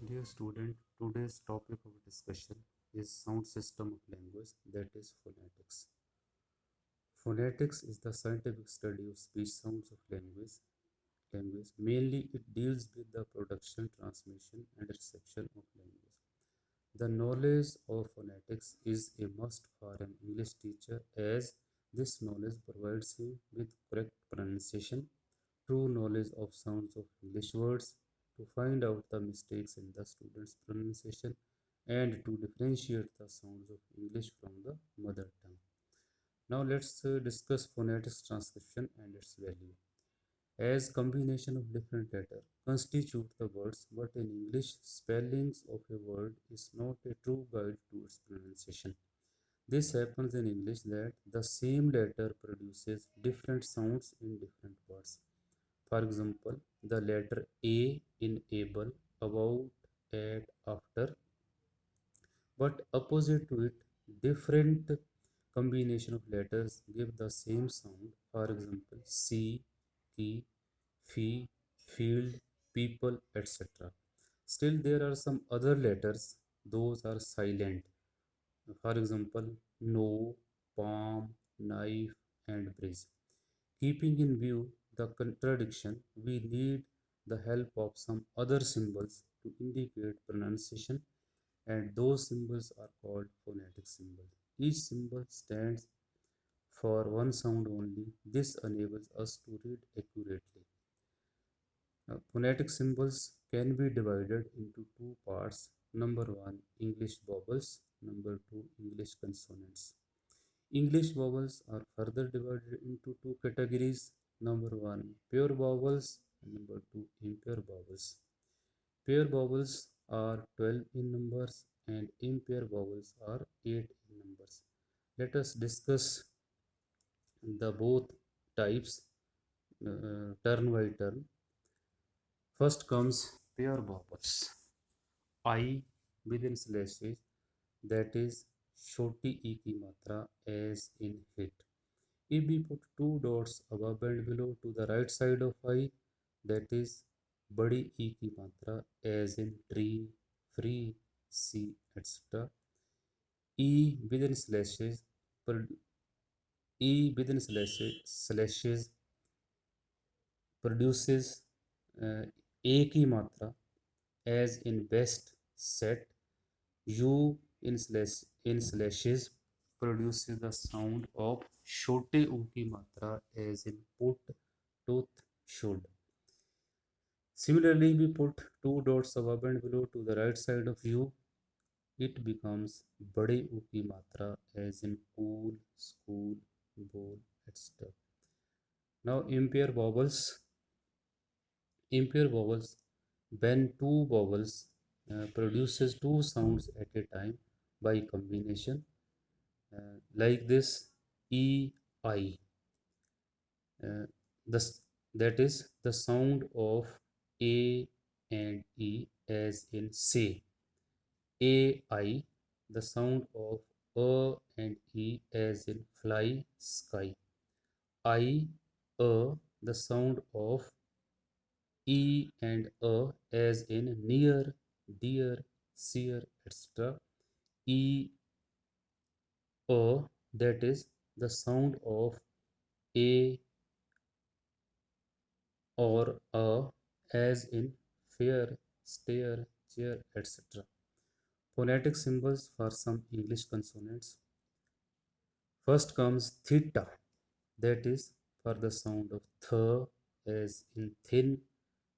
Dear student, today's topic of discussion is sound system of language, that is phonetics. Phonetics is the scientific study of speech sounds of language. Mainly it deals with the production, transmission and reception of language. The knowledge of phonetics is a must for an English teacher as this knowledge provides him with correct pronunciation, true knowledge of sounds of English words, to find out the mistakes in the student's pronunciation, and to differentiate the sounds of English from the mother tongue. Now let's discuss phonetics transcription and its value. As combination of different letters constitute the words, but in English, spellings of a word is not a true guide to its pronunciation. This happens in English that the same letter produces different sounds in different words. For example, the letter A in able, about, at, after, but opposite to it, different combination of letters give the same sound. For example, C, key, fee, field, people, etc. Still, there are some other letters, those are silent. For example, no, palm, knife, and bridge. Keeping in view the contradiction, we need the help of some other symbols to indicate pronunciation, and those symbols are called phonetic symbols. Each symbol stands for one sound only. This enables us to read accurately. Phonetic symbols can be divided into two parts. Number one, English vowels. Number two, English consonants. English vowels are further divided into two categories. Number one, pure vowels, and number two, impure vowels. Pure vowels are 12 in numbers and impure vowels are 8 in numbers. Let us discuss the both types turn by turn. First comes pure vowels. I within slashes, that is shorty e ki matra as in hit. If we put two dots above and below to the right side of I, that is badi e ki matra as in tree, free, sea, etc. E within slashes, E within slashes produces A की मात्रा as in best set. U in slashes produces the sound of छोटे U की मात्रा as in put, tooth, should. Similarly, we put two dots above and below to the right side of U. It becomes बड़े U की मात्रा as in cool, school, bowl, etc. Now impure vowels. Impure vowels, when two vowels produces two sounds at a time by combination, like this E I. This, that is the sound of A and E as in say. A I, the sound of and E as in fly, sky. The sound of E and A as in near, dear, seer, etc. E A, that is the sound of A or A as in fair, stare, chair, etc. Phonetic symbols for some English consonants. First comes theta, that is for the sound of th as in thin,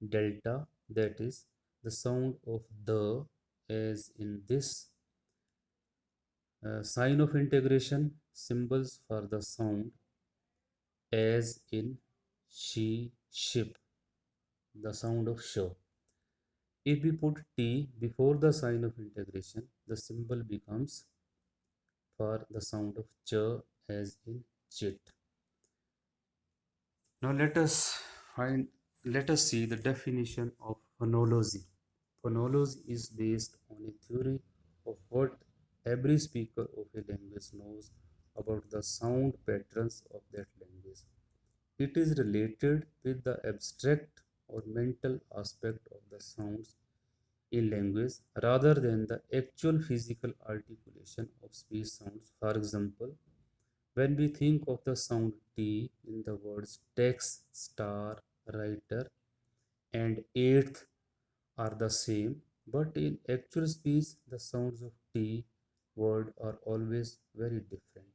delta, that is the sound of the as in this. Sign of integration, symbols for the sound as in she, ship, the sound of show. If we put T before the sign of integration, the symbol becomes for the sound of ch as in chit. Now let us see the definition of phonology. Phonology is based on a theory of what every speaker of a language knows about the sound patterns of that language. It is related with the abstract or mental aspect of the sounds in language rather than the actual physical articulation of speech sounds. For example, when we think of the sound T in the words text, star, writer, and eighth are the same, but in actual speech, the sounds of T word are always very different.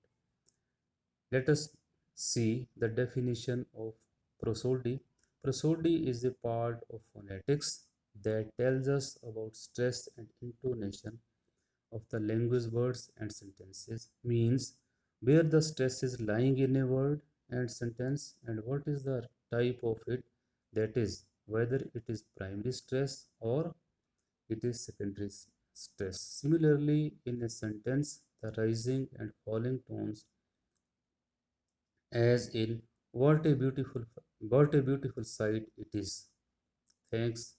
Let us see the definition of prosody. Prosody is a part of phonetics that tells us about stress and intonation of the language words and sentences, means where the stress is lying in a word and sentence and what is the type of it, that is whether it is primary stress or it is secondary stress. Similarly, in a sentence, the rising and falling tones, as in what a beautiful sight it is. Thanks.